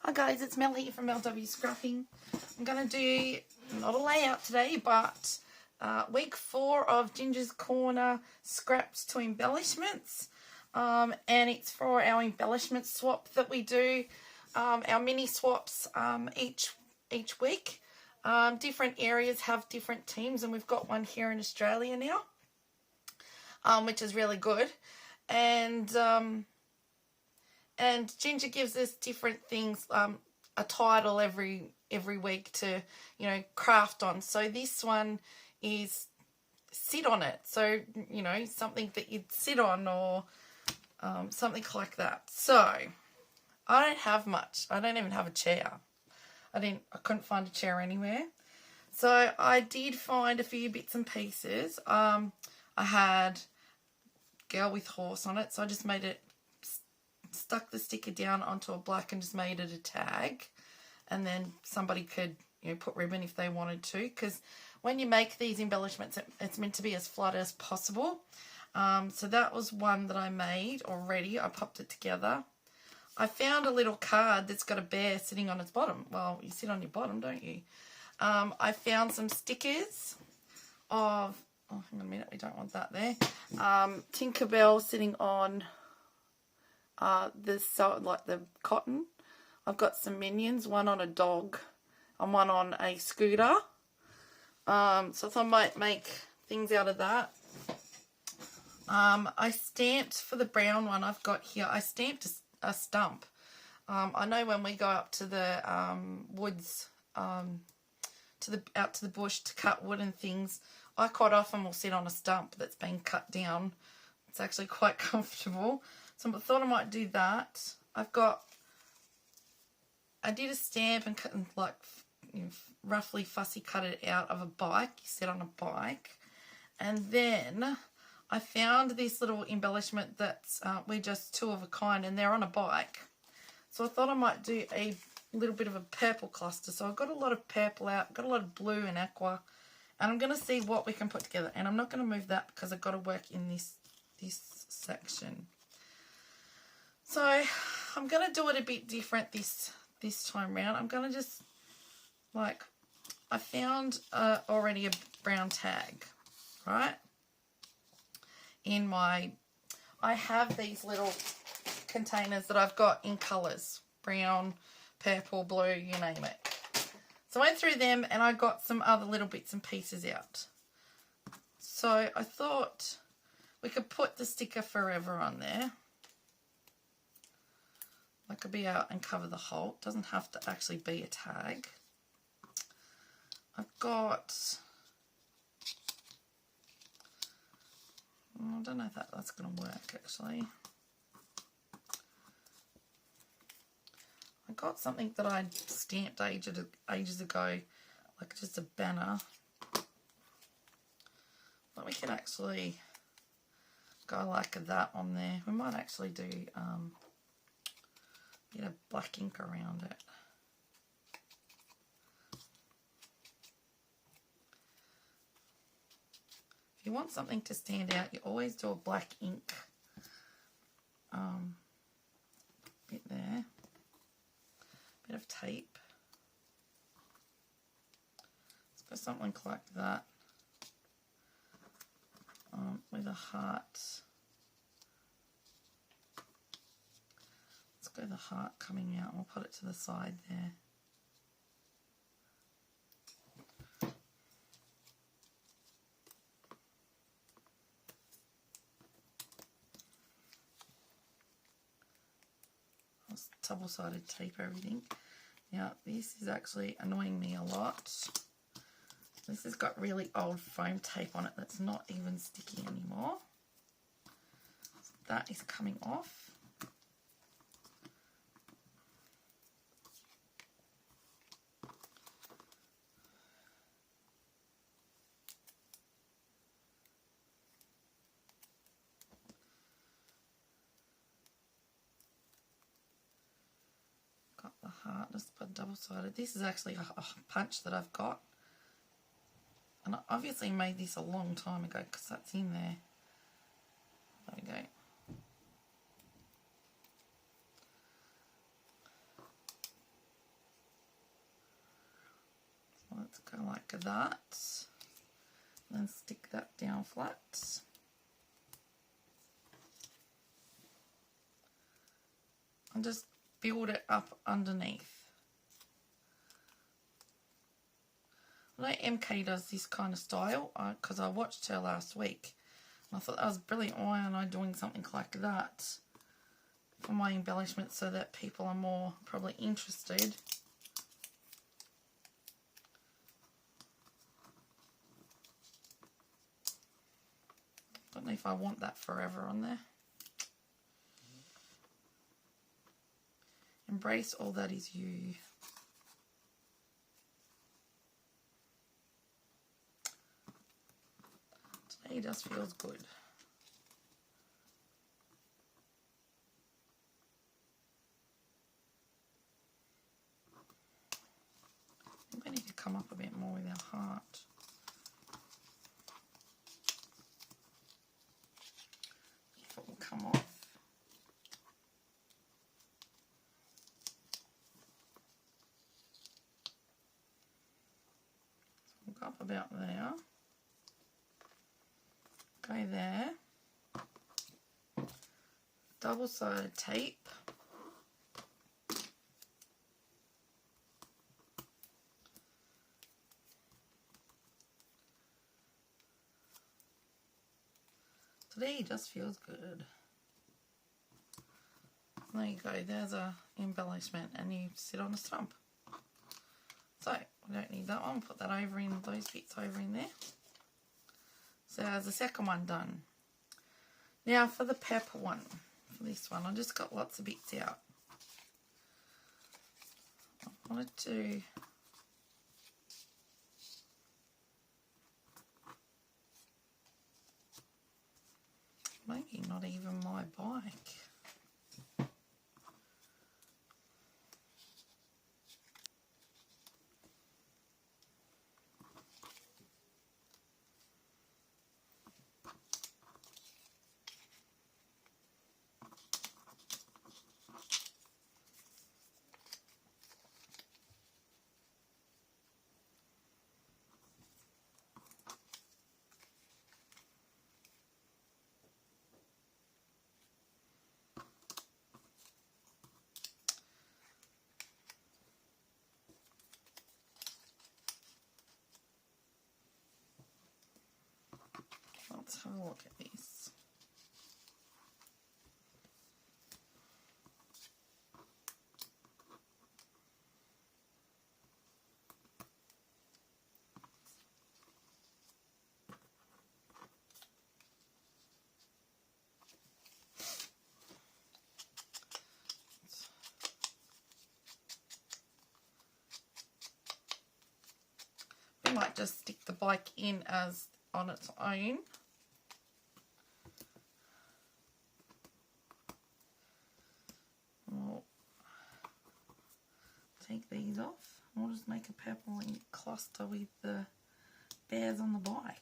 Hi guys, it's Mel here from LW Scrapping. I'm going to do not a layout today, but week 4 of Ginger's Corner Scraps to Embellishments. And it's for our embellishment swap that we do, our mini swaps each week. Different areas have different teams, and we've got one here in Australia now, which is really good. And Ginger gives us different things, a title every week to, craft on. So this one is sit on it. So, something that you'd sit on or something like that. So I don't have much. I don't even have a chair. I couldn't find a chair anywhere. So I did find a few bits and pieces. I had girl with horse on it, so I just made it, stuck the sticker down onto a black and just made it a tag, and then somebody could put ribbon if they wanted to, because when you make these embellishments it's meant to be as flat as possible. So that was one that I made already. I popped it together. I found a little card that's got a bear sitting on its bottom. Well, you sit on your bottom, don't you? I found some stickers of, oh, hang on a minute, we don't want that there. Tinkerbell sitting on the cotton. I've got some minions, one on a dog and one on a scooter. So I thought I might make things out of that. I stamped for the brown one I've got here. I stamped a stump. I know when we go up to the woods, out to the bush to cut wood and things, I quite often will sit on a stump that's been cut down. It's actually quite comfortable. So I thought I might do that. I did a stamp and cut, like, roughly fussy cut it out of a bike. You sit on a bike. And then I found this little embellishment that's, we're just two of a kind, and they're on a bike. So I thought I might do a little bit of a purple cluster. So I've got a lot of purple out, got a lot of blue and aqua, and I'm going to see what we can put together. And I'm not going to move that because I've got to work in this section. So I'm going to do it a bit different this time round. I'm going to just, like, I found already a brown tag, right? I have these little containers that I've got in colours. Brown, purple, blue, you name it. So I went through them and I got some other little bits and pieces out. So I thought we could put the sticker forever on there. I could be out and cover the whole. It doesn't have to actually be a tag. I've got, I don't know if that's going to work actually. I got something that I stamped ages ago, like just a banner. But we can actually go like that on there. We might actually do get a black ink around it. If you want something to stand out, you always do a black ink bit there. Bit of tape. Let's go something like that with a heart. Go the heart coming out, and we'll put it to the side there. Double-sided tape everything. Now this is actually annoying me a lot. This has got really old foam tape on it that's not even sticky anymore. So that is coming off. The heart, just put double-sided. This is actually a punch that I've got, and I obviously made this a long time ago because that's in there. There we go. Go like that. Then stick that down flat. And just build it up underneath. I know MK does this kind of style because I watched her last week. And I thought that was brilliant. Why aren't I doing something like that for my embellishments so that people are more probably interested? Don't know if I want that forever on there. Embrace all that is you. Today just feels good. I think we need to come up a bit more with our heart. If it will come off. So we'll go up about there. Go there. Double-sided tape. Today just feels good. There you go, there's a embellishment and you sit on a stump. So, we don't need that one, put that over in, those bits over in there. So there's the second one done. Now for the pepper one, for this one, I just got lots of bits out. I wanted to maybe not even my bike. Let's have a look at this. We might just stick the bike in as on its own. We'll take these off. We'll just make a purple cluster with the bears on the bike.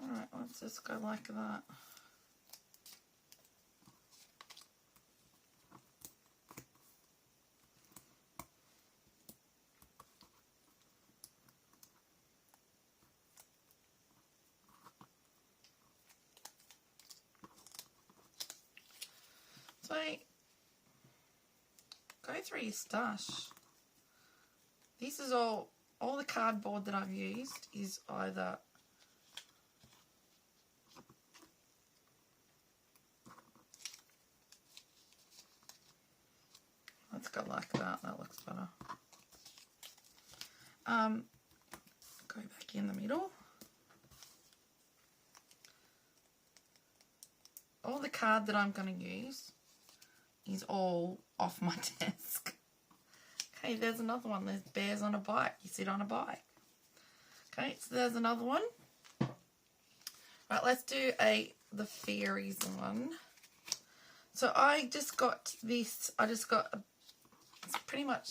Alright, let's just go like that. So, go through your stash. This is all the cardboard that I've used is either let's go like that, that looks better. Go back in the middle. card that I'm going to use is all off my desk. Okay, there's another one. There's bears on a bike. You sit on a bike. Okay, so there's another one. Right, let's do the fairies one. So I just got this. It's pretty much,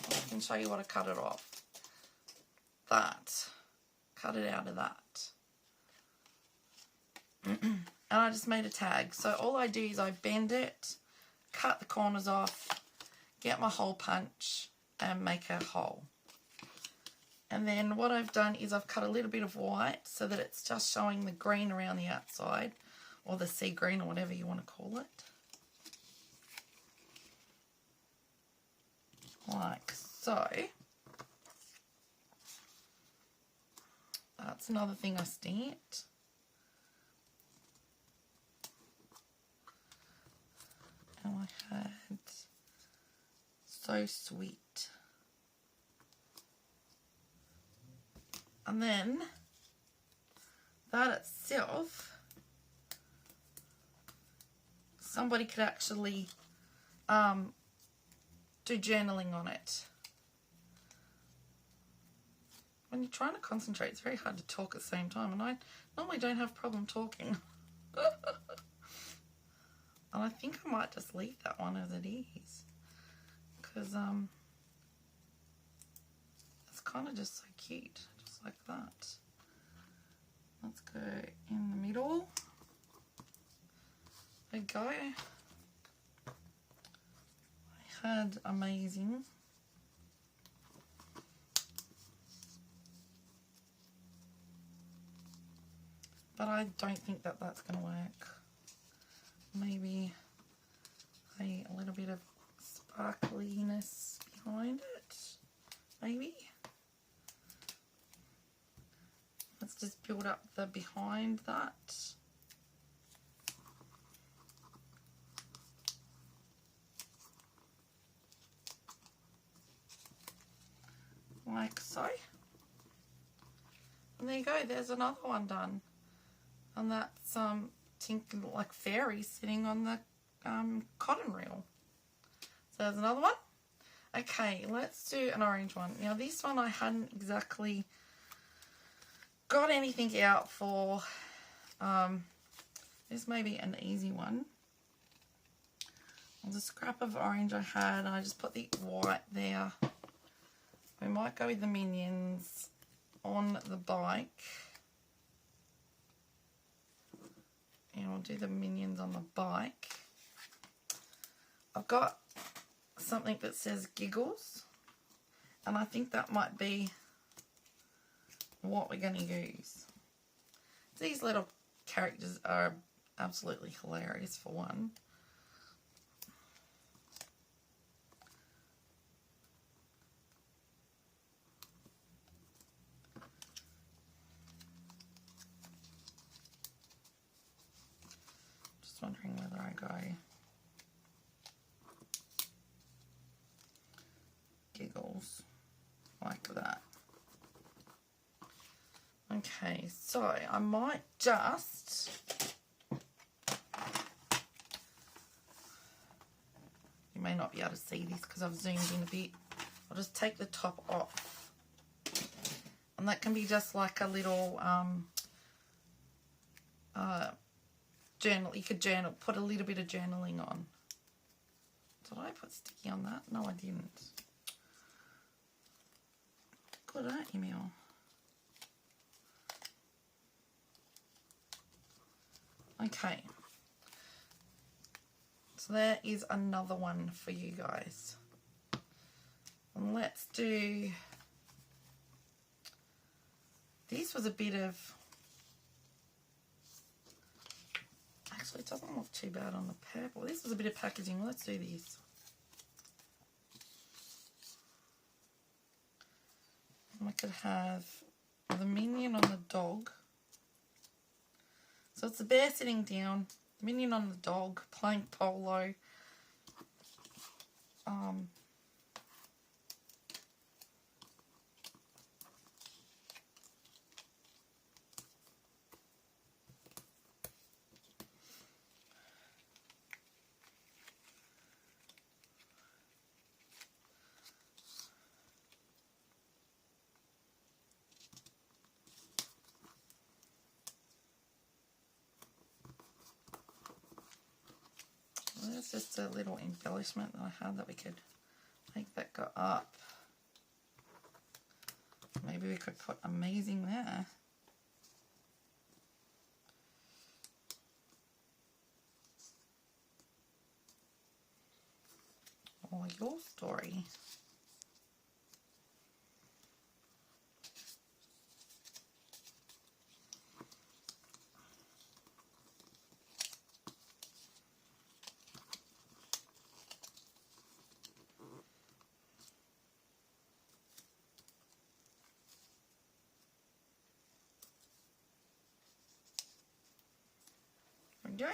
I can show you what I cut it off. Cut it out of that. And I just made a tag. So all I do is I bend it, cut the corners off, get my hole punch and make a hole. And then what I've done is I've cut a little bit of white so that it's just showing the green around the outside, or the sea green, or whatever you want to call it. Like so. That's another thing I stamped. And I had So Sweet. And then that itself, somebody could actually do journaling on it. When you're trying to concentrate, it's very hard to talk at the same time, and I normally don't have a problem talking. And I think I might just leave that one as it is, because it's kind of just so cute, just like that. Let's go in the middle. There we go. I had amazing. But I don't think that that's going to work. Maybe a little bit of sparkliness behind it. Maybe. Let's just build up the behind that. Like so. And there you go, there's another one done. And that's like fairies sitting on the cotton reel. So there's another one. Okay, let's do an orange one. Now this one I hadn't exactly got anything out for. This may be an easy one. There's a scrap of orange I had, and I just put the white there. We might go with the minions on the bike. And we'll do the minions on the bike. I've got something that says giggles, and I think that might be what we're going to use. These little characters are absolutely hilarious, for one. Just wondering whether I go giggles like that. Okay, so I might just you may not be able to see this because I've zoomed in a bit. I'll just take the top off, and that can be just like a little journal. You could put a little bit of journaling on. Did I put sticky on that? No, I didn't. Good, aren't you, Mel? Okay. So there is another one for you guys. And let's do... This was a bit of... Actually, it doesn't look too bad on the purple. This was a bit of packaging. Let's do this. And I could have the minion on the dog. So it's the bear sitting down, the minion on the dog, playing polo. That's just a little embellishment that I had that we could make that go up. Maybe we could put amazing there. Or your story. There we go.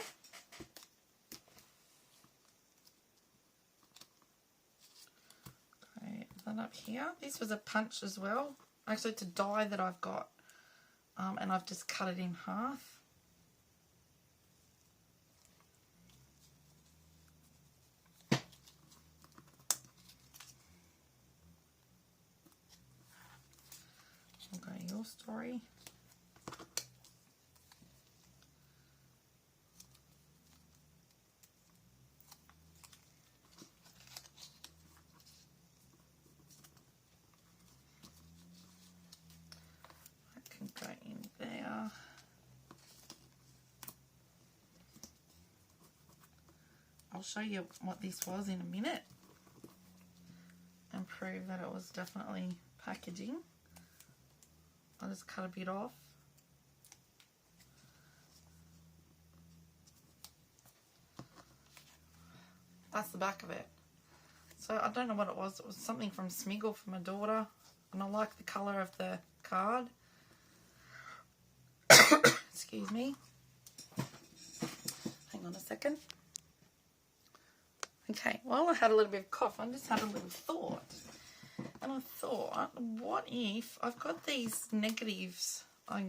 That up here. This was a punch as well. Actually, it's a die that I've got, and I've just cut it in half. Okay, your story. Go in there. I'll show you what this was in a minute and prove that it was definitely packaging. I'll just cut a bit off. That's the back of it. So I don't know what it was. It was something from Smiggle for my daughter, and I like the colour of the card. Excuse me. Hang on a second. Okay, well, I had a little bit of cough. I just had a little thought. And I thought, what if I've got these negatives I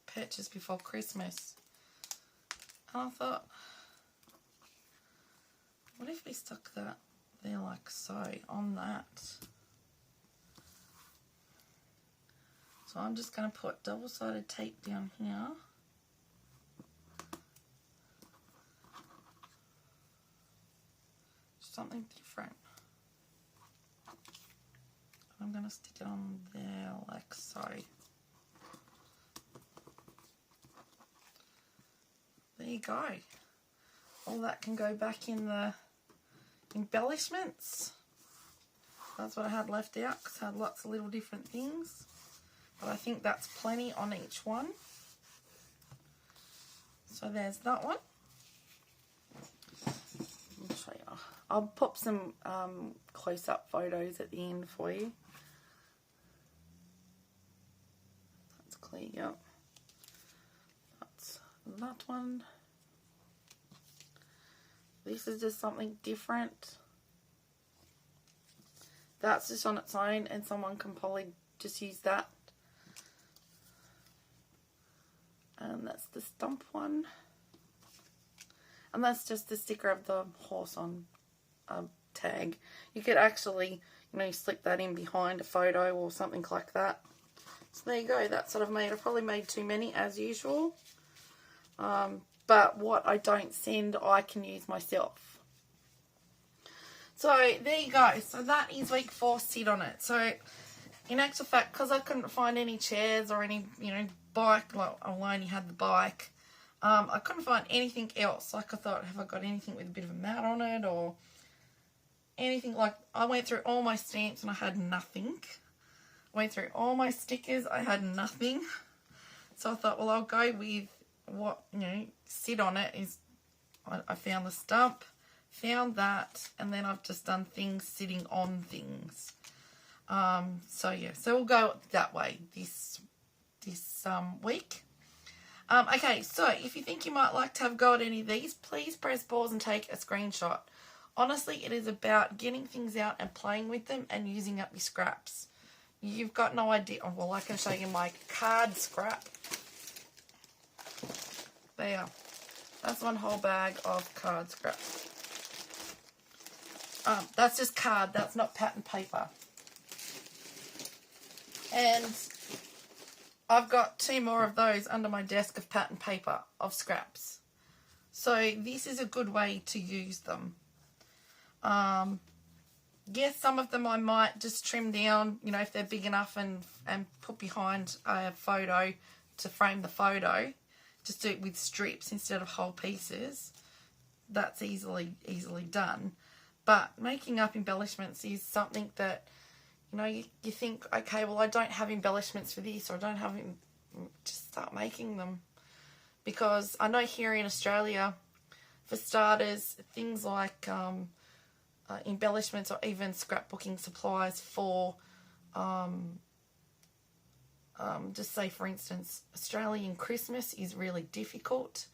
purchased before Christmas. And I thought, what if we stuck that there like so on that? So I'm just going to put double-sided tape down here. Something different. I'm going to stick it on there like so. There you go. All that can go back in the embellishments. That's what I had left out because I had lots of little different things. But I think that's plenty on each one. So there's that one. I'll show you. I'll pop some close-up photos at the end for you. That's clear, yep. That's that one. This is just something different. That's just on its own, and someone can probably just use that. And that's the stump one. And that's just the sticker of the horse on tag. You could actually, you know, slip that in behind a photo or something like that. So there you go. That's what I've made. I've probably made too many as usual. But what I don't send, I can use myself. So there you go. So that is week 4, sit on it. So in actual fact, because I couldn't find any chairs or any, you know, bike, like I only had the bike, I couldn't find anything else. Like I thought, have I got anything with a bit of a mat on it or anything? Like I went through all my stamps and I had nothing. I went through all my stickers, I had nothing. So I thought, well, I'll go with what, you know, sit on it is. I found the stump, found that, and then I've just done things sitting on things. So yeah, so we'll go that way this week. Okay, so if you think you might like to have a go at any of these, please press pause and take a screenshot. Honestly, it is about getting things out and playing with them and using up your scraps. You've got no idea. Oh, well, I can show you my card scrap. There. That's one whole bag of card scrap. That's just card. That's not pattern paper. And I've got 2 more of those under my desk of pattern paper of scraps. So this is a good way to use them. Yes, some of them I might just trim down, you know, if they're big enough, and put behind a photo to frame the photo. Just do it with strips instead of whole pieces. That's easily done. But making up embellishments is something that, you know, you think, okay, well, I don't have embellishments for this, or I don't have them. Just start making them. Because I know here in Australia, for starters, things like embellishments or even scrapbooking supplies for, just say for instance, Australian Christmas is really difficult.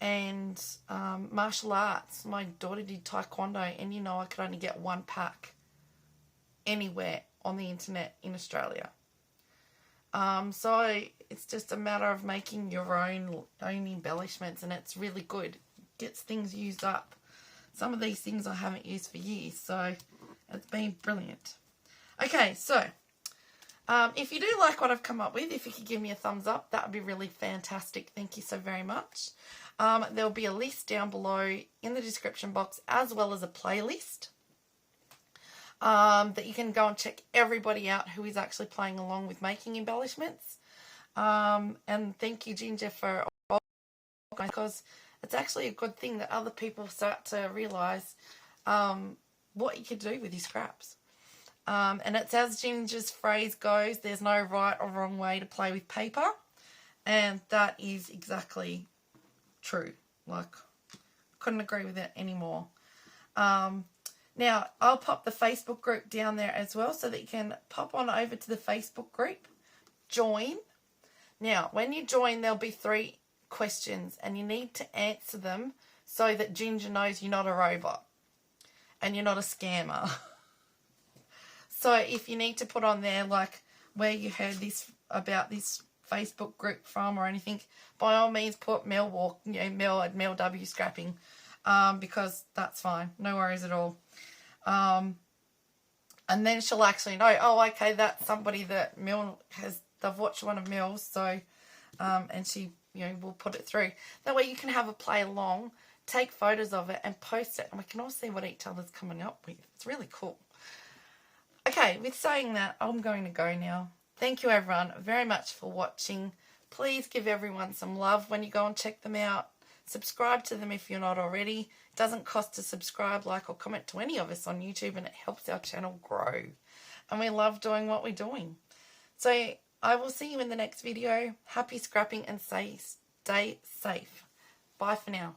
And martial arts, my daughter did taekwondo, and you know I could only get one pack anywhere on the internet in Australia. So it's just a matter of making your own embellishments, and it's really good. Gets things used up. Some of these things I haven't used for years, so it's been brilliant. Okay, so if you do like what I've come up with, if you could give me a thumbs up, that would be really fantastic. Thank you so very much. There'll be a list down below in the description box, as well as a playlist that you can go and check everybody out who is actually playing along with making embellishments. And thank you, Ginger, for all, because it's actually a good thing that other people start to realise what you could do with your scraps. And it's as Ginger's phrase goes, there's no right or wrong way to play with paper. And that is exactly true. Like, couldn't agree with it anymore. Now, I'll pop the Facebook group down there as well, so that you can pop on over to the Facebook group, join. Now, when you join, there'll be 3 questions, and you need to answer them so that Ginger knows you're not a robot and you're not a scammer. So if you need to put on there, like, where you heard this about this Facebook group from or anything, by all means put Mel at Mel W Scrapping, because that's fine. No worries at all. And then she'll actually know, oh, okay, that's somebody that Mel has, they've watched one of Mel's, so, and she, will put it through. That way you can have a play along, take photos of it and post it, and we can all see what each other's coming up with. It's really cool. Okay, with saying that, I'm going to go now. Thank you, everyone, very much for watching. Please give everyone some love when you go and check them out. Subscribe to them if you're not already. It doesn't cost to subscribe, like, or comment to any of us on YouTube, and it helps our channel grow. And we love doing what we're doing. So I will see you in the next video. Happy scrapping and stay safe. Bye for now.